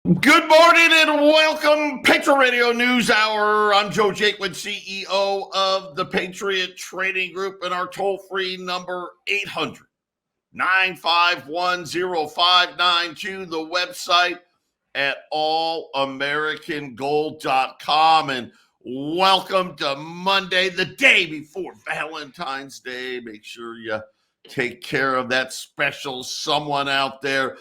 Good morning and welcome, Patriot Radio News Hour. I'm Joe Jaquint, CEO of the Patriot Trading Group, and our toll-free number 800-951-0592, the website at allamericangold.com. And welcome to Monday, the day before Valentine's Day. Make sure you take care of that special someone out there.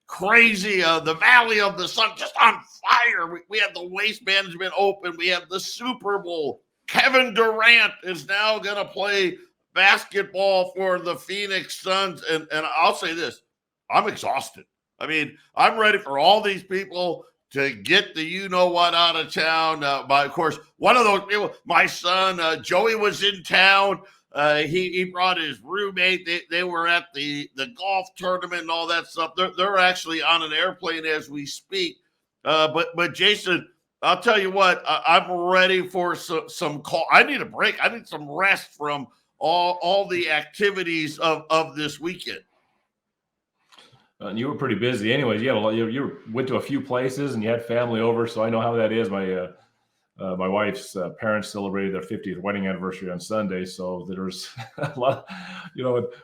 Crazy, the Valley of the Sun just on fire. We have the Waste Management Open. We have the Super Bowl. Kevin Durant is now going to play basketball for the Phoenix Suns. And I'll say this, I'm exhausted. I'm ready for all these people to get the you-know-what out of town. Of course, one of those people, my son, Joey, was in town. He brought his roommate. They were at the golf tournament and all that stuff. They're actually on an airplane as we speak. But Jason, I'll tell you what, I'm ready for some call. I need a break. I need some rest from all the activities of this weekend. And you were pretty busy, anyways. You went to a few places and you had family over, so I know how that is. My wife's parents celebrated their 50th wedding anniversary on Sunday, so there's a lot,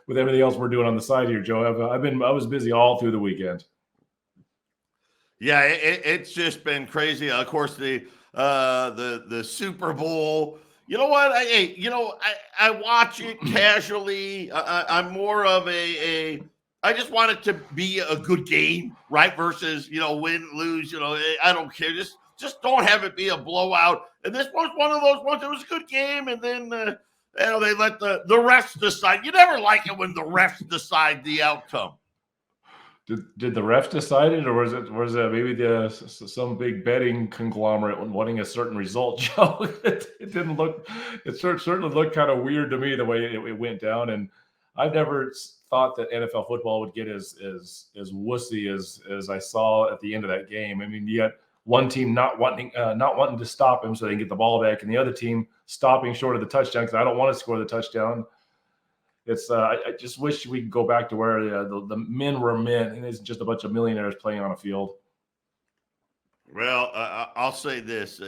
with everything else we're doing on the side here, Joe. I was busy all through the weekend. Yeah, it's just been crazy. Of course, the Super Bowl. You know what? I watch it casually. I'm more of I just want it to be a good game, right? Versus win, lose. I don't care. Just don't have it be a blowout. And this was one of those ones. It was a good game, and then they let the refs decide. You never like it when the refs decide the outcome. Did the refs decide it, or was it maybe some big betting conglomerate wanting a certain result, Joe? It didn't look. It certainly looked kind of weird to me the way it went down, and I've never thought that NFL football would get as wussy as I saw at the end of that game. You got one team not wanting to stop him so they can get the ball back, and the other team stopping short of the touchdown because I don't want to score the touchdown. It's I just wish we could go back to where the men were men, and it's just a bunch of millionaires playing on a field. Well, I'll say this: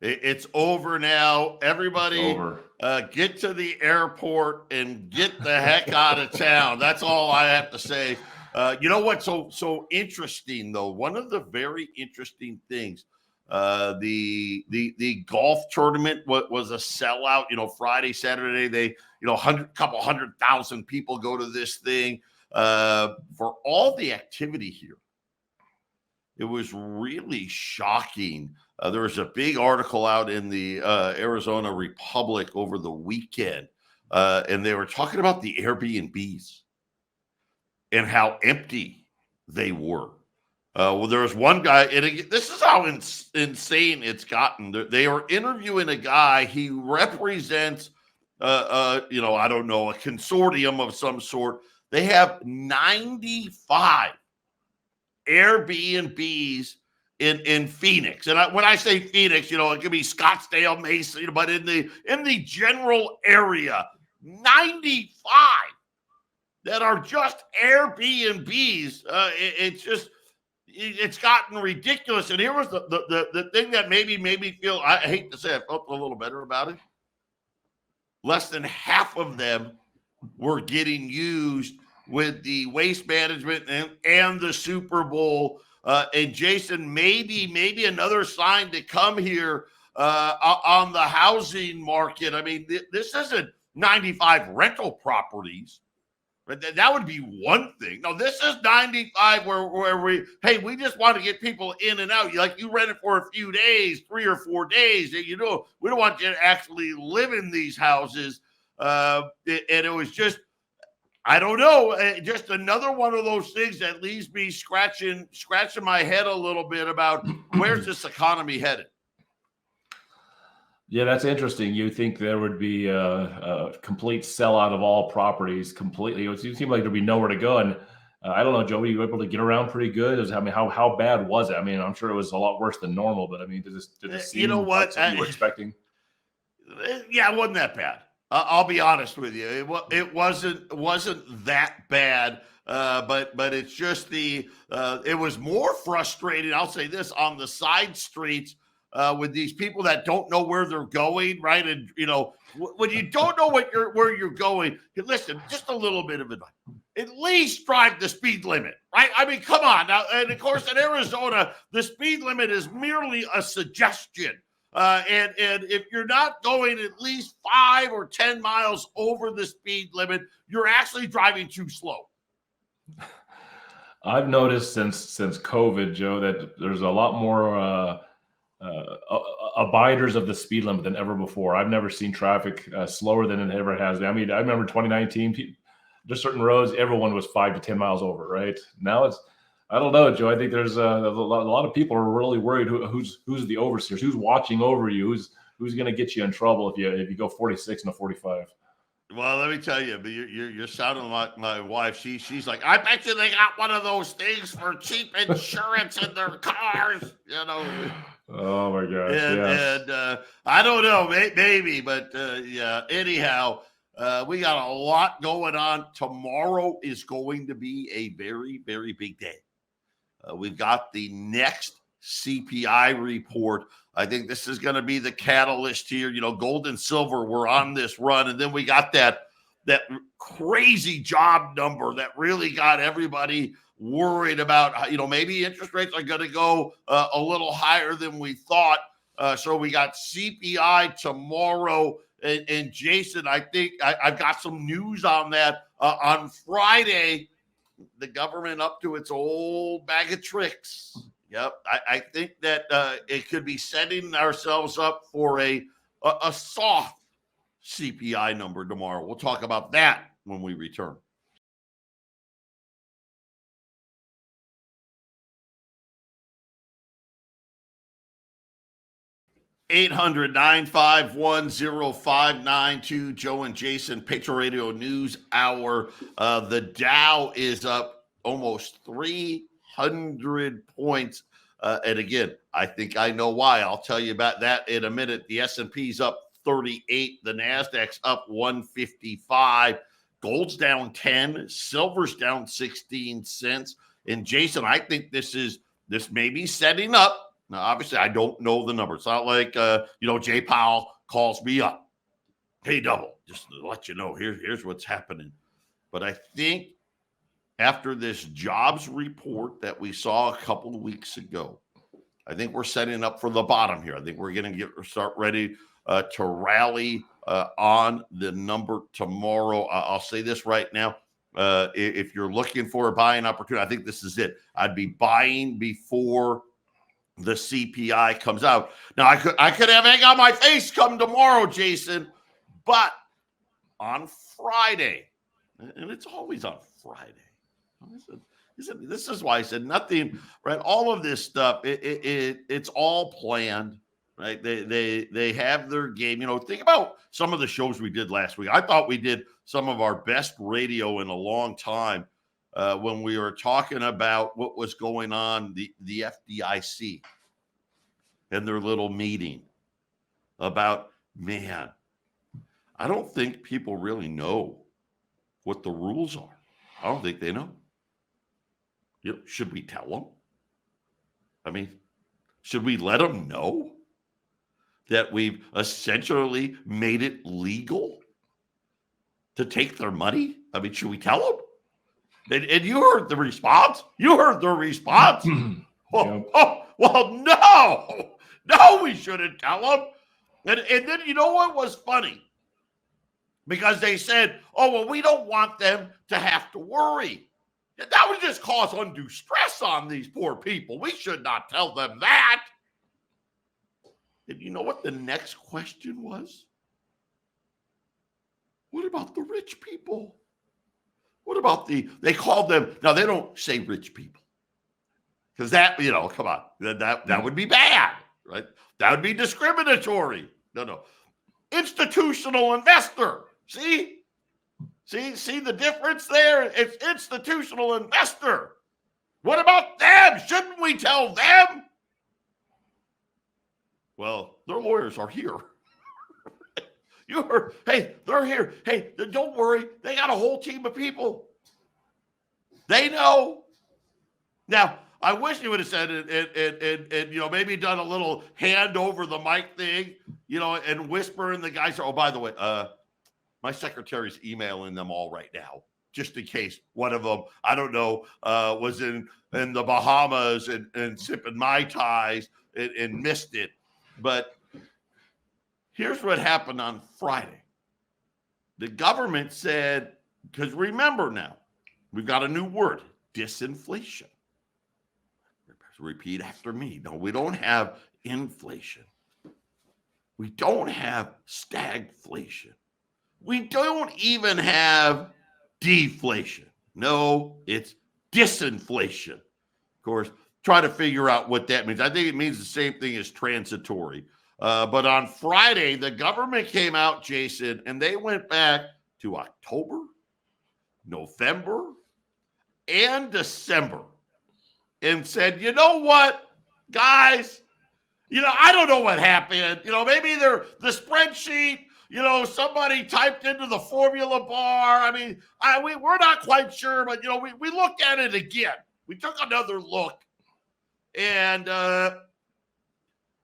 it's over now. Everybody, get to the airport and get the heck out of town. That's all I have to say. You know what's so interesting though? One of the very interesting things, the golf tournament was a sellout. Friday, Saturday, they couple 100,000 people go to this thing. For all the activity here, it was really shocking. There was a big article out in the Arizona Republic over the weekend, and they were talking about the Airbnbs and how empty they were. Well, there was one guy, and this is how insane it's gotten. They were interviewing a guy. He represents, I don't know, a consortium of some sort. They have 95 Airbnbs in Phoenix. And when I say Phoenix, it could be Scottsdale, Mesa, but in the general area, 95 that are just Airbnbs. It's gotten ridiculous. And here was the thing that made me feel, I hate to say, I felt a little better about it. Less than half of them were getting used with the Waste Management and the Super Bowl. And Jason, maybe another sign to come here on the housing market. This isn't 95 rental properties. But that would be one thing. No, this is 95 where we just want to get people in and out. Like you rent it for a few days, 3 or 4 days. We don't want you to actually live in these houses. And it was just, I don't know, just another one of those things that leaves me scratching my head a little bit about where's this economy headed. Yeah, that's interesting. You think there would be a complete sellout of all properties completely? It seemed like there'd be nowhere to go. And I don't know, Joe, were you able to get around pretty good? How bad was it? I'm sure it was a lot worse than normal, but did it seem like something you were expecting? Yeah, it wasn't that bad. I'll be honest with you. It wasn't that bad, but it's just it was more frustrating. I'll say this on the side streets with these people that don't know where they're going, right? And when you don't know where you're going, listen, just a little bit of advice. At least drive the speed limit, right? I mean, come on now. And of course, in Arizona, the speed limit is merely a suggestion. And if you're not going at least 5 or 10 miles over the speed limit, you're actually driving too slow. I've noticed since COVID, Joe, that there's a lot more abiders of the speed limit than ever before. I've never seen traffic slower than it ever has been. I mean, I remember 2019, just certain roads, everyone was 5 to 10 miles over, right? Now I don't know, Joe. I think there's a lot of people are really worried who's the overseers, who's watching over you, who's going to get you in trouble if you go 46 and a 45. Well, let me tell you, but you're sounding like my wife. She's like, I bet you they got one of those things for cheap insurance in their cars, Oh my gosh! And I don't know, maybe, but yeah. Anyhow, we got a lot going on. Tomorrow is going to be a very, very big day. We've got the next CPI report. I think this is going to be the catalyst here. Gold and silver were on this run, and then we got that crazy job number that really got everybody worried about. Maybe interest rates are going to go a little higher than we thought. So we got CPI tomorrow, and Jason, I think I've got some news on that. On Friday, the government up to its old bag of tricks. Yep. I think that it could be setting ourselves up for a soft CPI number tomorrow. We'll talk about that when we return. (800-951-0592). Joe and Jason, Patriot Radio News Hour. The Dow is up almost 300 points. And again, I think I know why. I'll tell you about that in a minute. The S&P's up 38. The NASDAQ's up 155. Gold's down 10. Silver's down 16 cents. And Jason, I think this may be setting up. Now, obviously, I don't know the number. It's not like, Jay Powell calls me up. Hey, Double, just to let you know, here's what's happening. But I think after this jobs report that we saw a couple of weeks ago, I think we're setting up for the bottom here. I think we're going to start ready to rally on the number tomorrow. I'll say this right now. If you're looking for a buying opportunity, I think this is it. I'd be buying before the CPI comes out. Now, I could have egg on my face come tomorrow, Jason, but on Friday, and it's always on Friday. This is why I said nothing, right? All of this stuff, it's all planned, right? They have their game. Think about some of the shows we did last week. I thought we did some of our best radio in a long time when we were talking about what was going on, the FDIC and their little meeting about, man, I don't think people really know what the rules are. I don't think they know. Should we tell them? I mean, should we let them know that we've essentially made it legal to take their money? I mean, should we tell them? And you heard the response. Well, no, we shouldn't tell them. And then you know what was funny? Because they said, oh, well, we don't want them to have to worry. That would just cause undue stress on these poor people. We should not tell them that. And you know what the next question was? What about the rich people? What about they called them, now they don't say rich people. Because that, come on, that would be bad, right? That would be discriminatory. No. Institutional investor. See the difference there? It's institutional investor. What about them? Shouldn't we tell them? Well, their lawyers are here. You heard, hey, they're here. Hey, don't worry. They got a whole team of people. They know. Now, I wish you would have said it and maybe done a little hand over the mic thing, and whisper in the guys, oh, by the way, my secretary's emailing them all right now, just in case one of them, I don't know, was in the Bahamas and sipping Mai Tais and missed it. But here's what happened on Friday. The government said, because remember now, we've got a new word, disinflation. Repeat after me. No, we don't have inflation. We don't have stagflation. We don't even have deflation. No, it's disinflation. Of course, try to figure out what that means. I think it means the same thing as transitory. But on Friday, the government came out, Jason, and they went back to October, November, and December and said, you know what, guys, I don't know what happened. Maybe the spreadsheet, somebody typed into the formula bar. I mean, we're not quite sure, but, we looked at it again. We took another look, and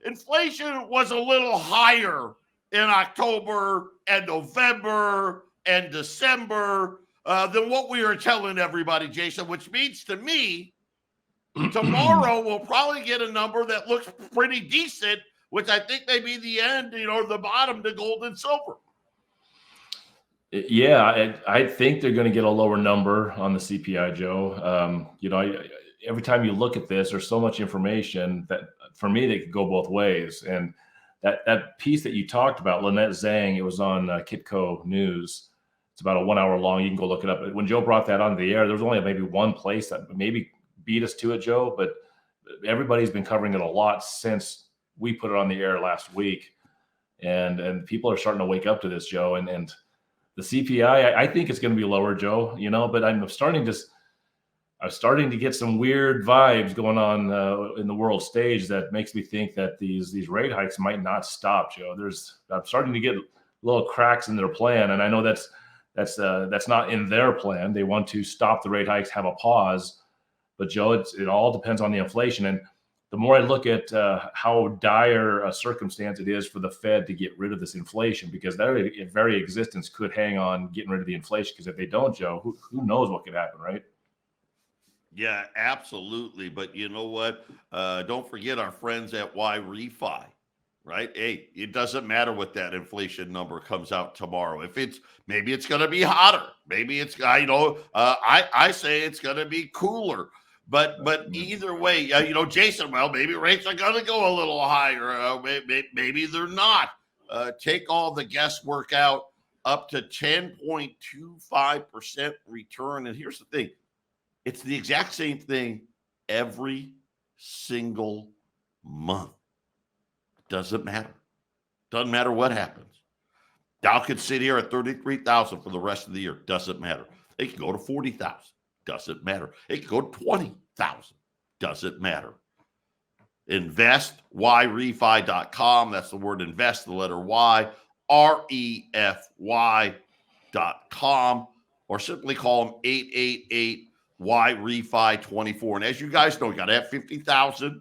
inflation was a little higher in October and November and December than what we were telling everybody, Jason, which means to me, tomorrow we'll probably get a number that looks pretty decent, which I think may be the end, the bottom to gold and silver. Yeah, I think they're going to get a lower number on the CPI, Joe. Every time you look at this, there's so much information that for me, they could go both ways. And that piece that you talked about, Lynette Zhang, it was on Kitco News. It's about a 1 hour long. You can go look it up. When Joe brought that on the air, there was only maybe one place that maybe beat us to it, Joe, but everybody's been covering it a lot since we put it on the air last week. And people are starting to wake up to this, Joe. And the CPI, I think it's going to be lower, Joe, but I'm starting to get some weird vibes going on in the world stage that makes me think that these rate hikes might not stop, Joe. I'm starting to get little cracks in their plan. And I know that's not in their plan. They want to stop the rate hikes, have a pause. But Joe, it all depends on the inflation. And the more I look at how dire a circumstance it is for the Fed to get rid of this inflation, because their very existence could hang on getting rid of the inflation. Because if they don't, Joe, who knows what could happen, right? Yeah, absolutely. But you know what? Don't forget our friends at YRefi, right? Hey, it doesn't matter what that inflation number comes out tomorrow. Maybe it's going to be hotter. Maybe it's, I say it's going to be cooler. But either way, Jason, well, maybe rates are going to go a little higher. Maybe they're not. Take all the guesswork out, up to 10.25% return. And here's the thing. It's the exact same thing every single month. Doesn't matter. Doesn't matter what happens. Dow could sit here at 33,000 for the rest of the year. Doesn't matter. It could go to 40,000. Doesn't matter. It could go to 20,000. Doesn't matter. Invest, yrefi.com. That's the word invest, the letter Y, REFY.com, or simply call them 888-YREFI24. And as you guys know, you got to have 50,000.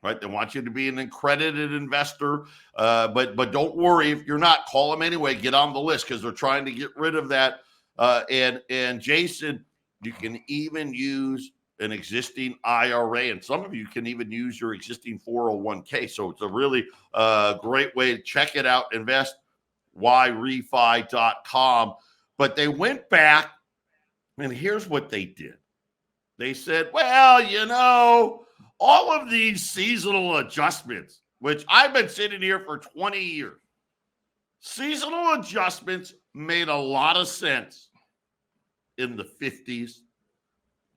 Right? They want you to be an accredited investor. But don't worry if you're not. Call them anyway. Get on the list because they're trying to get rid of that. And Jason, you can even use an existing IRA, and some of you can even use your existing 401k. So it's a really great way to check it out. Invest, yrefi.com. But they went back, and here's what they did. They said, well, all of these seasonal adjustments, which I've been sitting here for 20 years, seasonal adjustments made a lot of sense in the 50s,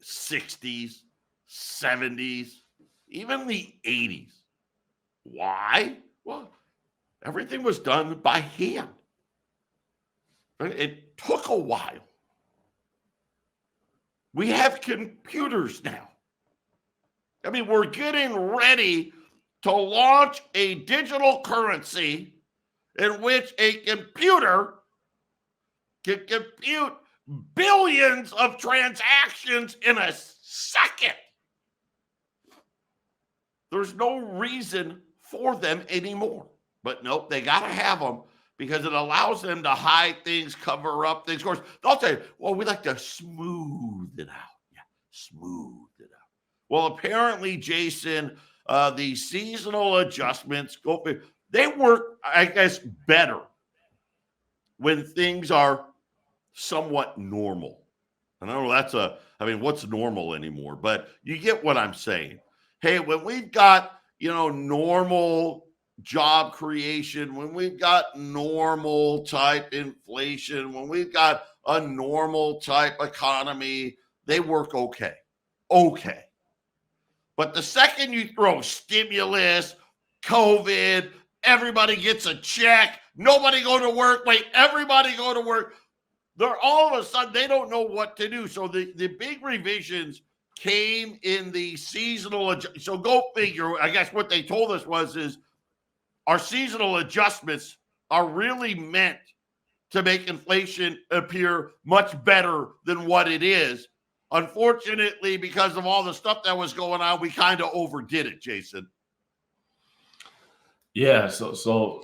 60s, 70s, even the 80s. Why? Well, everything was done by hand. It took a while. We have computers now. I mean, we're getting ready to launch a digital currency in which a computer can compute billions of transactions in a second. There's no reason for them anymore. But nope, they got to have them because it allows them to hide things, cover up things. Of course, they'll tell you, well, we like to smooth it out. Yeah, smooth it out. Well, apparently, Jason, the seasonal adjustments, they work, I guess, better when things are somewhat normal. And I don't know, what's normal anymore? But you get what I'm saying. Hey, when we've got, normal job creation, when we've got normal type inflation, when we've got a normal type economy, they work okay. Okay. But the second you throw stimulus, COVID, everybody gets a check, nobody go to work, everybody go to work, they're all of a sudden, they don't know what to do. So the big revisions came in the seasonal. So go figure. I guess what they told us is our seasonal adjustments are really meant to make inflation appear much better than what it is. Unfortunately, because of all the stuff that was going on, we kind of overdid it, Jason. Yeah. So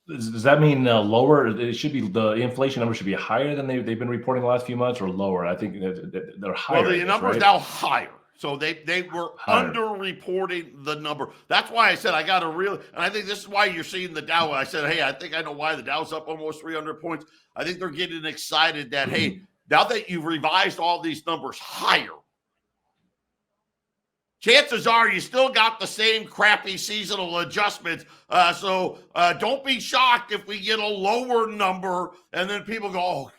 does that mean lower? It should be, the inflation number should be higher than they've been reporting the last few months, or lower? I think they're higher. Well, the number's now higher. So they were underreporting the number. That's why I said I got to and I think this is why you're seeing the Dow. I said, hey, I think I know why the Dow's up almost 300 points. I think they're getting excited that, hey, now that you've revised all these numbers higher, chances are you still got the same crappy seasonal adjustments. So don't be shocked if we get a lower number and then people go, oh,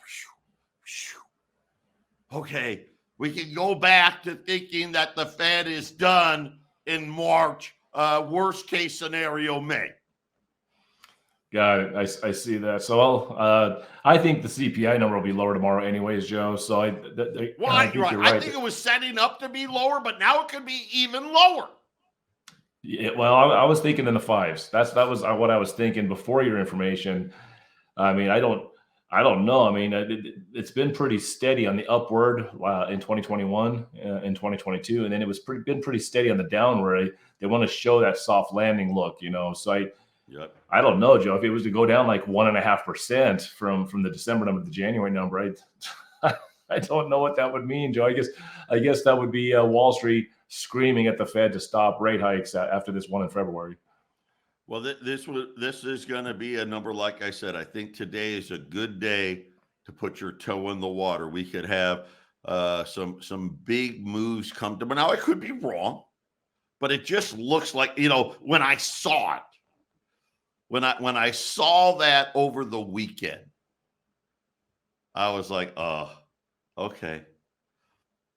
okay, we can go back to thinking that the Fed is done in March. Worst case scenario, May. Got it. I see that. So I think the CPI number will be lower tomorrow anyways, Joe. So I think you're right. I think it was setting up to be lower, but now it could be even lower. Yeah, well, I was thinking in the fives. That was what I was thinking before your information. I mean, I don't know. I mean, it's been pretty steady on the upward in 2021, in 2022, and then it was been pretty steady on the downward. They want to show that soft landing look, So I don't know, Joe. If it was to go down like 1.5% from the December number to the January number, I don't know what that would mean, Joe. I guess that would be Wall Street screaming at the Fed to stop rate hikes after this one in February. Well, this is going to be a number, like I said. I think today is a good day to put your toe in the water. We could have some big moves come to. But now I could be wrong, but it just looks like, when I saw it. When I saw that over the weekend, I was like, okay.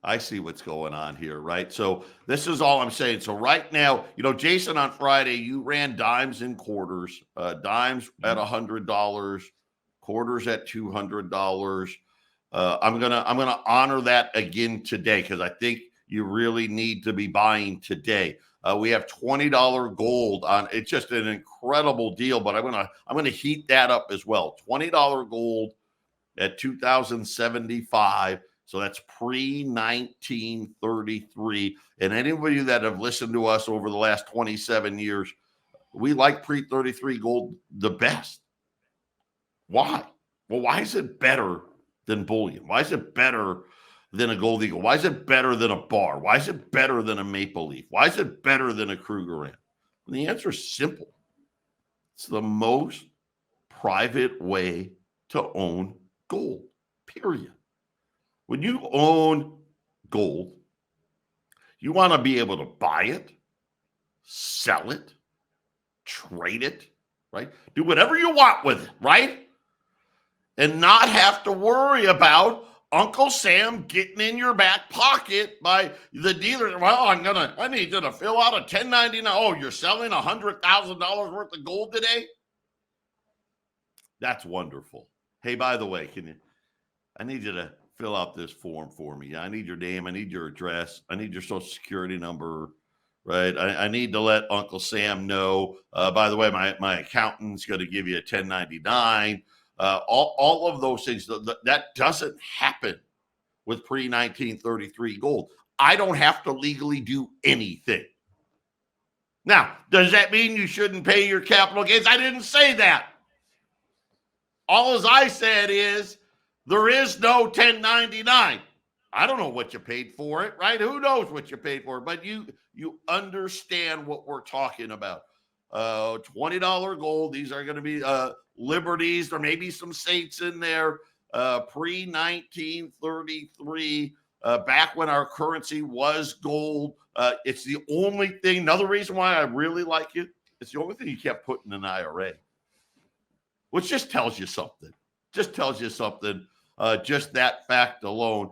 I see what's going on here, right? So this is all I'm saying. So right now, Jason, on Friday, you ran dimes and quarters, dimes at $100, quarters at $200. I'm gonna honor that again today because I think you really need to be buying today. We have $20 gold on. It's just an incredible deal, but I'm gonna heat that up as well. $20 gold at 2,075. So that's pre-1933. And anybody that have listened to us over the last 27 years, we like pre-33 gold the best. Why? Well, why is it better than bullion? Why is it better than a gold eagle? Why is it better than a bar? Why is it better than a maple leaf? Why is it better than a Krugerrand? And the answer is simple. It's the most private way to own gold, period. When you own gold, you want to be able to buy it, sell it, trade it, right? Do whatever you want with it, right? And not have to worry about Uncle Sam getting in your back pocket by the dealer. Well, I need you to fill out a 1099. Oh, you're selling $100,000 worth of gold today? That's wonderful. Hey, by the way, I need you to fill out this form for me. I need your name. I need your address. I need your social security number. right? I need to let Uncle Sam know. By the way, my accountant's going to give you a 1099. All of those things, that doesn't happen with pre-1933 gold. I don't have to legally do anything. Now, does that mean you shouldn't pay your capital gains? I didn't say that. All as I said is there is no 1099. I don't know what you paid for it, right? Who knows what you paid for it? But you understand what we're talking about. $20 gold. These are going to be liberties. There may be some saints in there. Pre-1933, back when our currency was gold. It's the only thing. Another reason why I really like it. It's the only thing you can't put in an IRA, which just tells you something. Just that fact alone.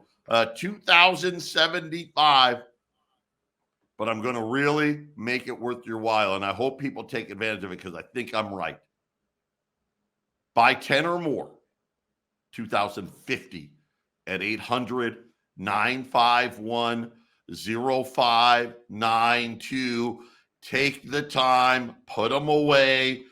2075. But I'm going to really make it worth your while. And I hope people take advantage of it because I think I'm right. Buy 10 or more. 2050 at 800-951-0592. Take the time. Put them away.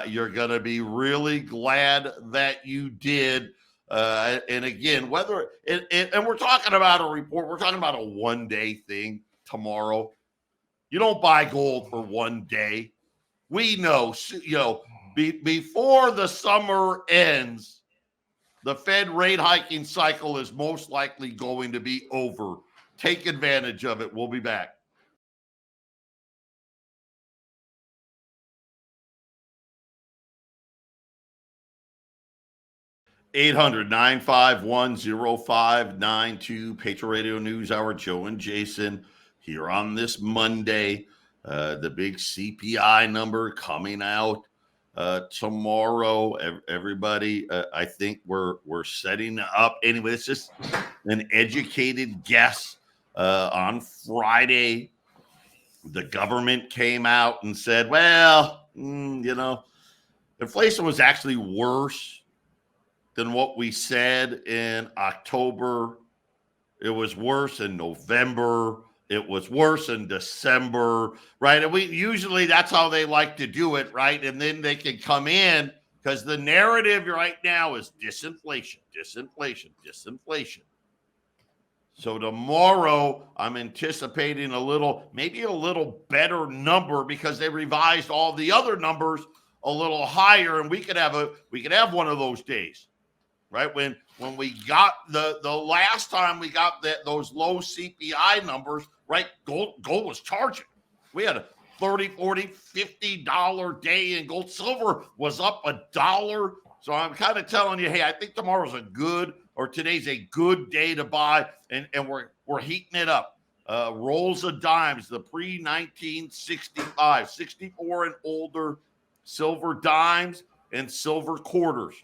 You're going to be really glad that you did. And again, whether and we're talking about a report. We're talking about a one-day thing. Tomorrow, you don't buy gold for one day. We know, before the summer ends, the Fed rate hiking cycle is most likely going to be over. Take advantage of it. We'll be back. (800-951-0592) Patriot Radio News Hour. Joe and Jason here on this Monday. The big CPI number coming out tomorrow. Everybody, I think we're setting up. Anyway, it's just an educated guess. On Friday, the government came out and said, well, inflation was actually worse than what we said in October. It was worse in November. It was worse in December, right? And usually that's how they like to do it, right? And then they can come in because the narrative right now is disinflation. So tomorrow I'm anticipating maybe a little better number because they revised all the other numbers a little higher, and we could have one of those days. Right when we got the last time we got those low CPI numbers, right? Gold was charging. We had a $30, $40, $50 day in gold. Silver was up $1. So I'm kind of telling you, hey, I think today's a good day to buy, and we're heating it up. Rolls of dimes, the pre-1965, 64 and older silver dimes and silver quarters.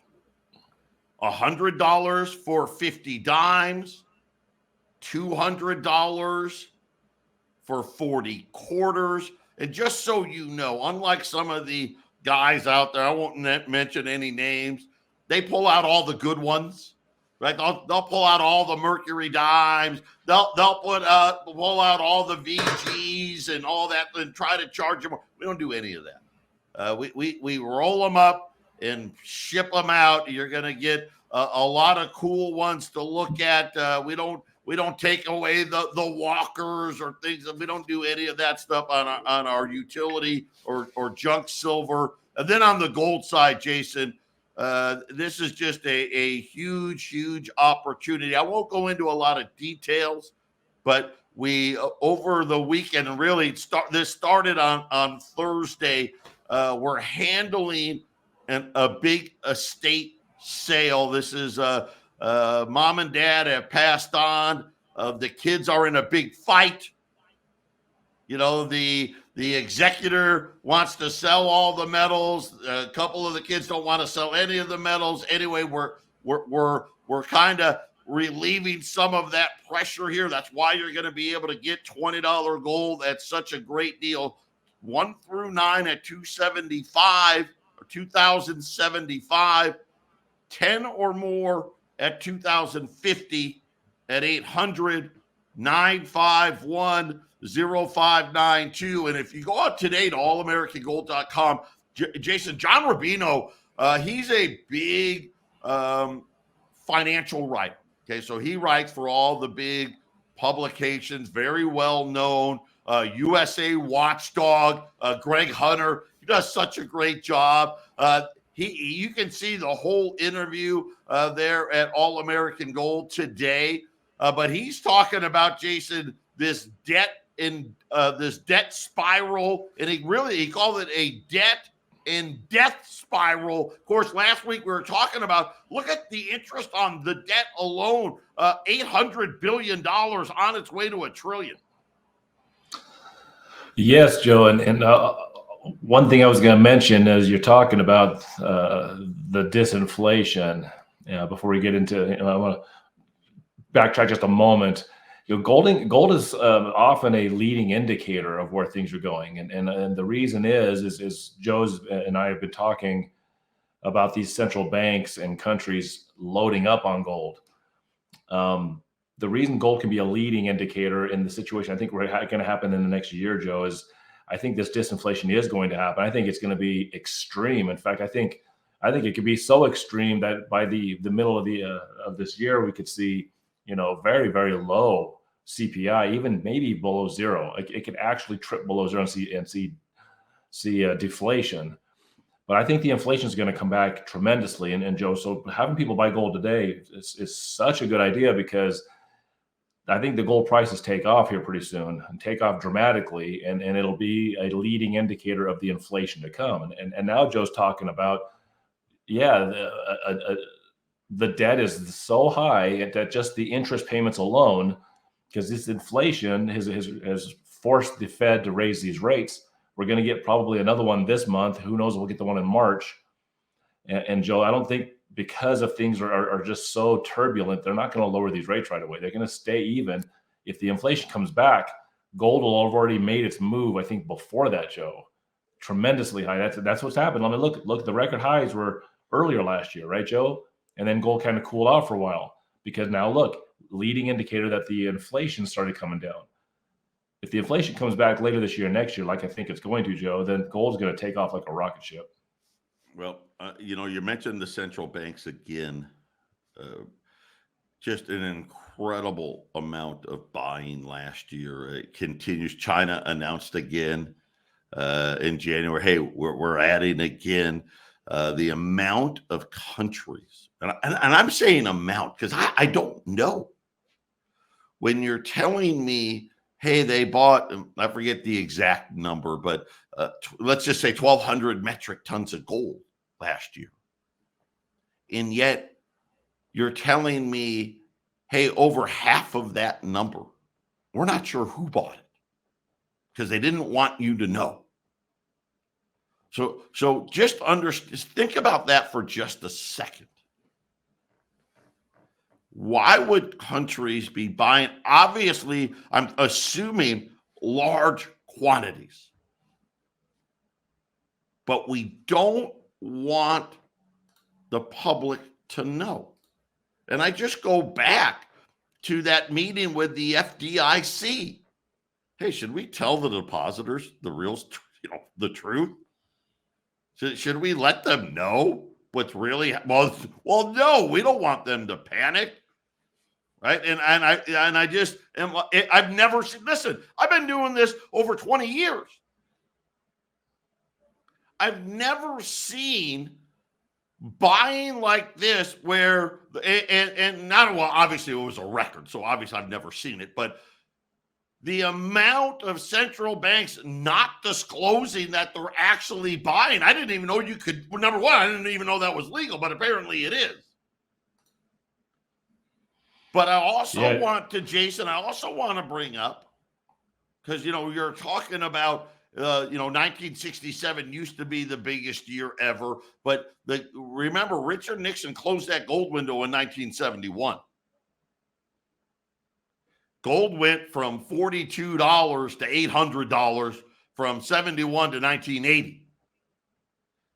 $100 for 50 dimes, $200 for 40 quarters. And just so you know, unlike some of the guys out there, I won't mention any names, they pull out all the good ones, right? They'll pull out all the Mercury dimes. They'll pull out all the VGs and all that and try to charge them. We don't do any of that. We roll them up and ship them out. You're going to get a lot of cool ones to look at. We don't take away the walkers or things. We don't do any of that stuff on our utility or junk silver. And then on the gold side, Jason, this is just a huge opportunity. I won't go into a lot of details, but we over the weekend, and really this started on Thursday. We're handling a big estate sale. This is mom and dad have passed on. The kids are in a big fight. The executor wants to sell all the metals. A couple of the kids don't want to sell any of the metals. Anyway, we're kind of relieving some of that pressure here. That's why you're going to be able to get $20 gold at such a great deal. 1 through 9 at $275 or $2,075. 10 or more at $2,050 at 800-951 0592. And if you go out today to allamericangold.com, Jason, John Rubino, he's a big financial writer. Okay, so he writes for all the big publications, very well known. USA Watchdog, Greg Hunter, he does such a great job. You can see the whole interview there at All American Gold today. But he's talking about, Jason, this debt spiral, and he called it a debt and death spiral. Of course, last week we were talking about, look at the interest on the debt alone, $800 billion on its way to $1 trillion. Yes, Joe. And one thing I was going to mention as you're talking about the disinflation, before we get into, I want to backtrack just a moment. Gold is often a leading indicator of where things are going, and the reason is Joe's and I have been talking about these central banks and countries loading up on gold. The reason gold can be a leading indicator in the situation I think we're going to happen in the next year, Joe, is I think this disinflation is going to happen. I think it's going to be extreme. In fact, I think it could be so extreme that by the middle of this year we could see very, very low CPI, even maybe below zero. It could actually trip below zero and see deflation. But I think the inflation is going to come back tremendously. And Joe, so having people buy gold today is such a good idea, because I think the gold prices take off here pretty soon and take off dramatically. And it'll be a leading indicator of the inflation to come. And now Joe's talking about, the debt is so high that just the interest payments alone, because this inflation has forced the Fed to raise these rates. We're going to get probably another one this month. Who knows? We'll get the one in March. And Joe, I don't think, because of things are just so turbulent, they're not going to lower these rates right away. They're going to stay even. If the inflation comes back, gold will have already made its move, I think, before that, Joe. Tremendously high. That's what's happened. I mean, look, the record highs were earlier last year, right, Joe? And then gold kind of cooled off for a while, because now look, leading indicator that the inflation started coming down. If the inflation comes back later this year, next year, like I think it's going to, Joe, then gold's going to take off like a rocket ship. Well, you mentioned the central banks again. Just an incredible amount of buying last year. It continues. China announced again in January, hey, we're adding again. The amount of countries, and I'm saying amount because I don't know. When you're telling me, hey, they bought, I forget the exact number, but let's just say 1,200 metric tons of gold last year. And yet you're telling me, hey, over half of that number, we're not sure who bought it because they didn't want you to know. So just think about that for just a second. Why would countries be buying? Obviously, I'm assuming large quantities. But we don't want the public to know. And I just go back to that meeting with the FDIC. Hey, should we tell the depositors the truth? Should we let them know what's really well, no, we don't want them to panic. Right. And I've never seen, listen, I've been doing this over 20 years. I've never seen buying like this where, and not, well, obviously it was a record. So obviously I've never seen it, but the amount of central banks not disclosing that they're actually buying, I didn't even know you could, well, number one, I didn't even know that was legal, but apparently it is. But I also want to bring up, because, you're talking about, 1967 used to be the biggest year ever. But remember, Richard Nixon closed that gold window in 1971. Gold went from $42 to $800 from 71 to 1980.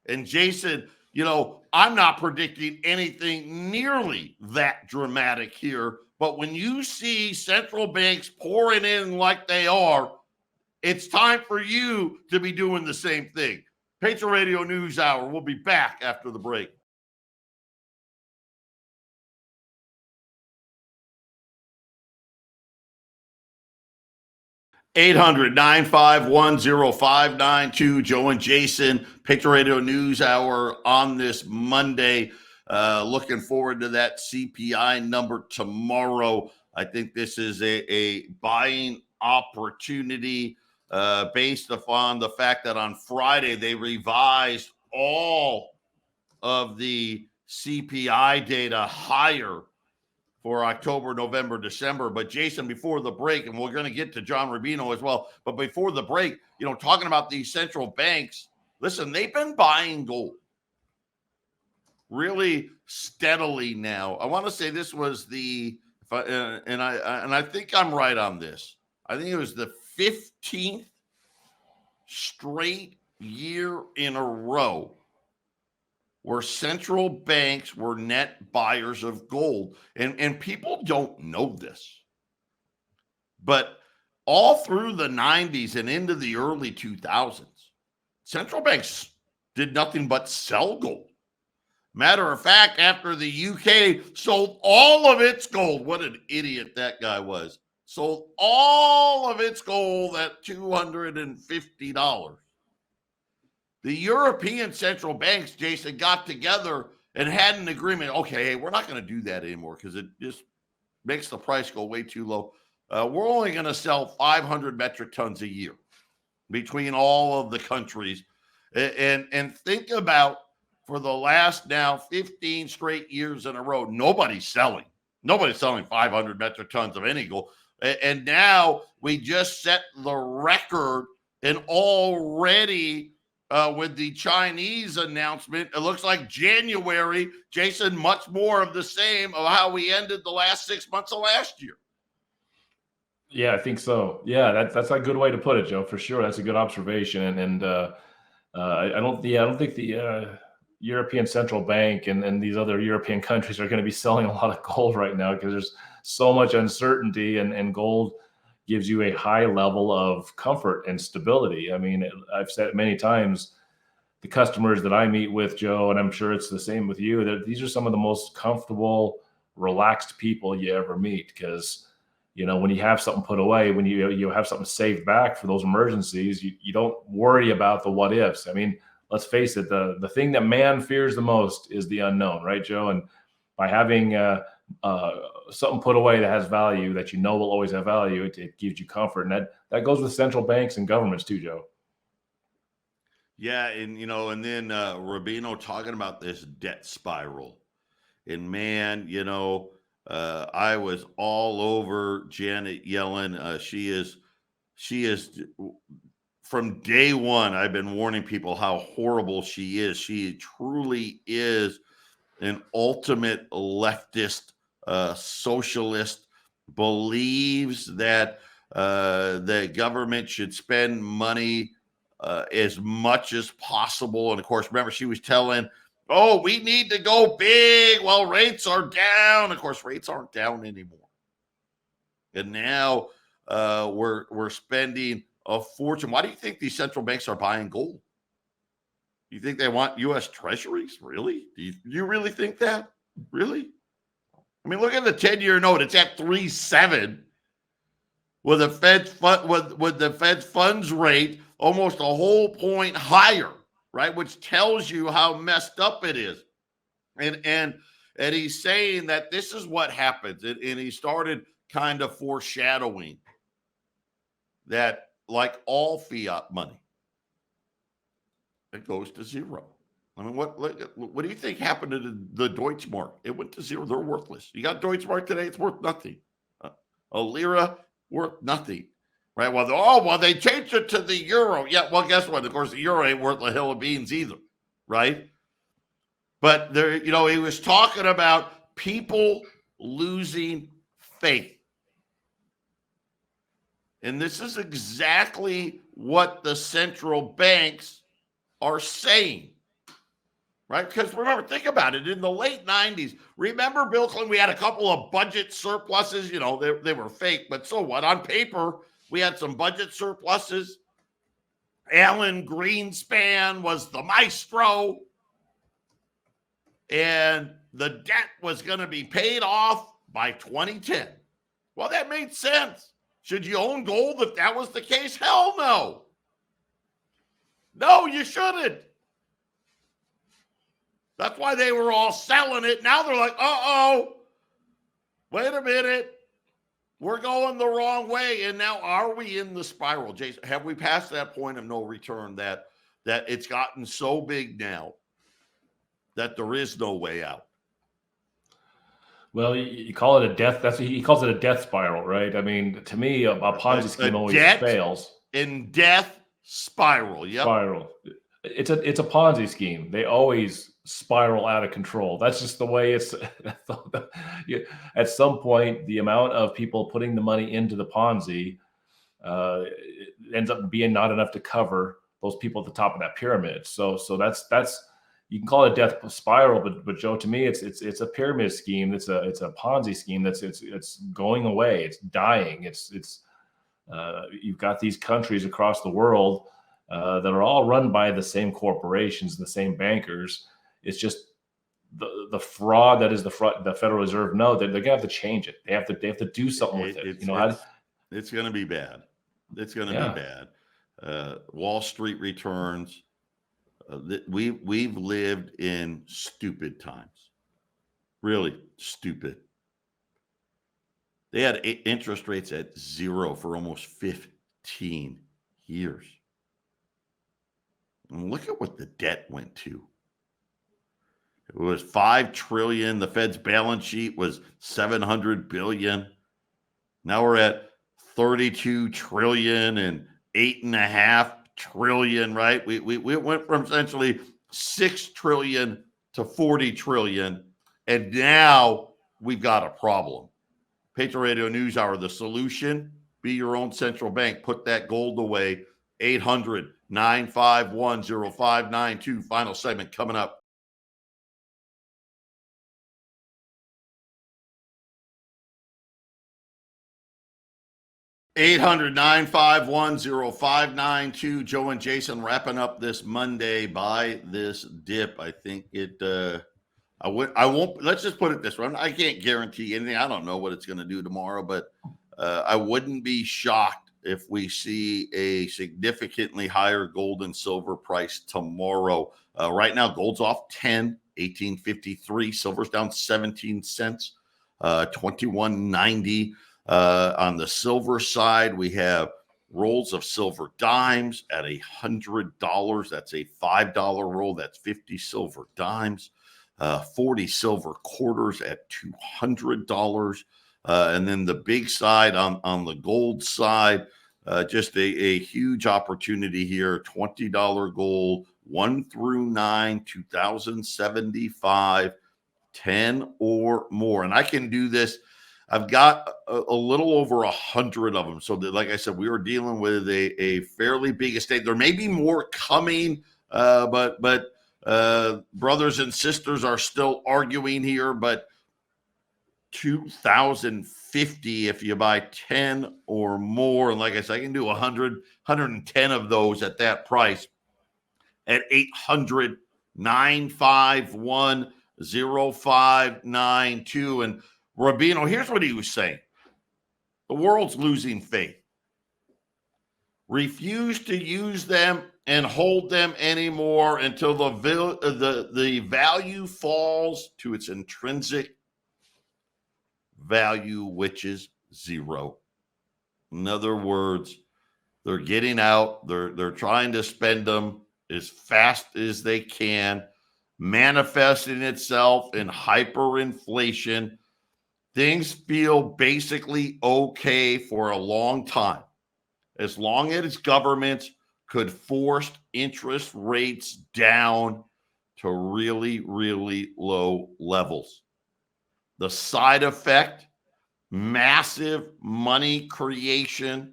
And Jason, I'm not predicting anything nearly that dramatic here. But when you see central banks pouring in like they are, it's time for you to be doing the same thing. Patriot Radio News Hour. We'll be back after the break. (800) 951 0592. Joe and Jason, Patriot Radio News Hour on this Monday. Looking forward to that CPI number tomorrow. I think this is a buying opportunity based upon the fact that on Friday they revised all of the CPI data higher for October, November, December. But Jason, before the break, and we're going to get to John Rubino as well, but before the break, talking about these central banks, listen, they've been buying gold really steadily now. I want to say this was I think I'm right on this. I think it was the 15th straight year in a row where central banks were net buyers of gold. And people don't know this. But all through the 90s and into the early 2000s, central banks did nothing but sell gold. Matter of fact, after the UK sold all of its gold, what an idiot that guy was, sold all of its gold at $250. The European central banks, Jason, got together and had an agreement. Okay, we're not going to do that anymore because it just makes the price go way too low. We're only going to sell 500 metric tons a year between all of the countries. And think about, for the last now 15 straight years in a row, nobody's selling 500 metric tons of any gold. And now we just set the record, and already with the Chinese announcement, it looks like January, Jason, much more of the same of how we ended the last 6 months of last year. Yeah, I think so. Yeah, that's a good way to put it, Joe, for sure. That's a good observation. And I don't think the European Central Bank and these other European countries are going to be selling a lot of gold right now because there's so much uncertainty, and gold gives you a high level of comfort and stability. I mean, I've said it many times, the customers that I meet with, Joe, and I'm sure it's the same with you, that these are some of the most comfortable, relaxed people you ever meet. Because, when you have something put away, when you have something saved back for those emergencies, you don't worry about the what ifs. I mean, let's face it, the thing that man fears the most is the unknown, right, Joe? And by having something put away that has value, that will always have value, it gives you comfort. And that goes with central banks and governments too, Joe. Yeah, and then Rubino talking about this debt spiral. And man, I was all over Janet Yellen. She is from day one, I've been warning people how horrible she is. She truly is an ultimate leftist, socialist, believes that the government should spend money as much as possible. And of course, remember, she was telling, we need to go big while rates are down. Of course, rates aren't down anymore. And now we're spending a fortune. Why do you think these central banks are buying gold? You think they want U.S. treasuries? Really? Do you really think that? Really? I mean, look at the 10-year note. It's at 3.7 with the Fed's funds rate almost a whole point higher, right? Which tells you how messed up it is. And he's saying that this is what happens. And he started kind of foreshadowing that, like all fiat money, it goes to zero. I mean, what do you think happened to the Deutschmark? It went to zero. They're worthless. You got Deutschmark today, it's worth nothing. A lira, worth nothing. Right? Well, they changed it to the euro. Yeah, well, guess what? Of course, the euro ain't worth a hill of beans either. Right? But there, he was talking about people losing faith. And this is exactly what the central banks are saying. right? Because remember, think about it. In the late 90s, remember, Bill Clinton, we had a couple of budget surpluses. You know, they were fake, but so what? On paper, we had some budget surpluses. Alan Greenspan was the maestro, and the debt was going to be paid off by 2010. Well, that made sense. Should you own gold if that was the case? Hell no. No, you shouldn't. That's why they were all selling it. Now they're like, uh-oh, wait a minute. We're going the wrong way. And now are we in the spiral, Jason? Have we passed that point of no return that it's gotten so big now that there is no way out? Well, you call it a death. He calls it a death spiral, right? I mean, to me, a Ponzi scheme always fails. In death spiral. Yep. Spiral. It's a Ponzi scheme. They always spiral out of control. That's just the way it's. At some point, the amount of people putting the money into the Ponzi ends up being not enough to cover those people at the top of that pyramid. So that's you can call it a death spiral, but Joe, to me, it's a pyramid scheme. It's a Ponzi scheme. It's going away. It's dying. You've got these countries across the world that are all run by the same corporations, the same bankers. It's just the fraud that is the Federal Reserve. No, they're gonna have to change it. They have to do something with it. It's going to be bad. It's going to be bad. Wall Street returns. We've lived in stupid times, really stupid. They had interest rates at 0 for almost 15 years. And look at what the debt went to. It was $5 trillion. The Fed's balance sheet was $700 billion. Now we're at $32 trillion and $8.5 trillion, right? We went from essentially $6 trillion to $40 trillion, and now we've got a problem. Patriot Radio News Hour, the solution: be your own central bank. Put that gold away. 800-951-0592. Final segment coming up. 800-951-0592. Joe and Jason wrapping up this Monday. Buy this dip. I think it. I won't. Let's just put it this way. I can't guarantee anything. I don't know what it's going to do tomorrow, but I wouldn't be shocked if we see a significantly higher gold and silver price tomorrow. Right now, gold's off 10, 18.53. Silver's down 17 cents, 21.90. On the silver side, we have rolls of silver dimes at $100. That's a $5 roll. That's 50 silver dimes. 40 silver quarters at $200. And then the big side on the gold side, just a huge opportunity here. $20 gold, 1 through 9, 2075, 10 or more. And I can do this. I've got a little over 100 of them. So like I said, we were dealing with a fairly big estate. There may be more coming, but brothers and sisters are still arguing here, but 2,050 if you buy 10 or more. And like I said, I can do 110 of those at that price at 800-951-0592. And Rubino, here's what he was saying. The world's losing faith. Refuse to use them and hold them anymore until the value falls to its intrinsic value, which is 0. In other words, they're getting out. They're trying to spend them as fast as they can, manifesting itself in hyperinflation. Things feel basically okay for a long time, as long as governments could force interest rates down to really, really low levels. The side effect, massive money creation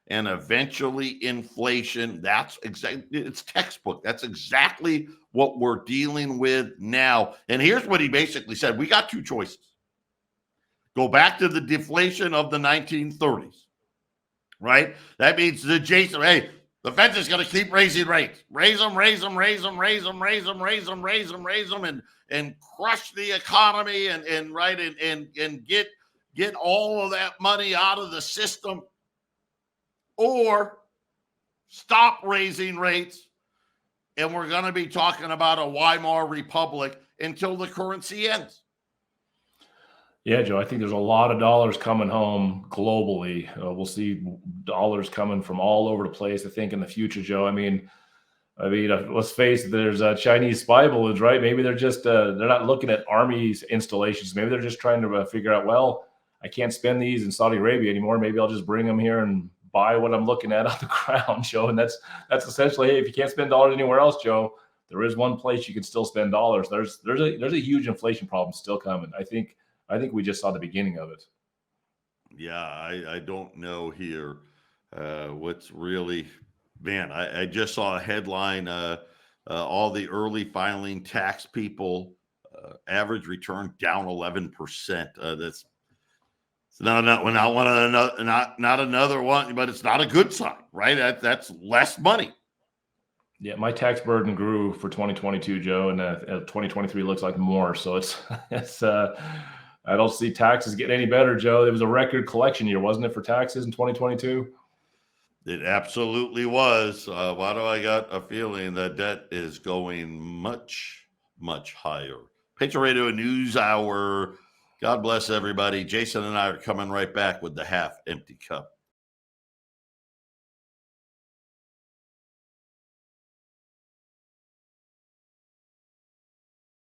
and eventually inflation. That's exactly, it's textbook. That's exactly what we're dealing with now. And here's what he basically said. We got two choices. Go back to the deflation of the 1930s, right? That means the Jason, hey, the Fed is going to keep raising rates, raise them, and crush the economy and get all of that money out of the system, or stop raising rates, and we're going to be talking about a Weimar Republic until the currency ends. Yeah, Joe, I think there's a lot of dollars coming home globally. We'll see dollars coming from all over the place, I think, in the future, Joe. I mean, let's face it, there's Chinese spy balloons, right? Maybe they're just, they're not looking at armies installations. Maybe they're just trying to figure out, well, I can't spend these in Saudi Arabia anymore. Maybe I'll just bring them here and buy what I'm looking at on the ground, Joe. And that's essentially, hey, if you can't spend dollars anywhere else, Joe, there is one place you can still spend dollars. There's a huge inflation problem still coming. I think we just saw the beginning of it. Yeah, I don't know here what's really, man, I just saw a headline, all the early filing tax people, average return down 11%. That's not another one, but it's not a good sign, right? That's less money. Yeah, my tax burden grew for 2022, Joe, and 2023 looks like more. So it's I don't see taxes getting any better, Joe. It was a record collection year, wasn't it, for taxes in 2022? It absolutely was. Why do I got a feeling that debt is going much, much higher? Patriot Radio News Hour. God bless everybody. Jason and I are coming right back with the half empty cup.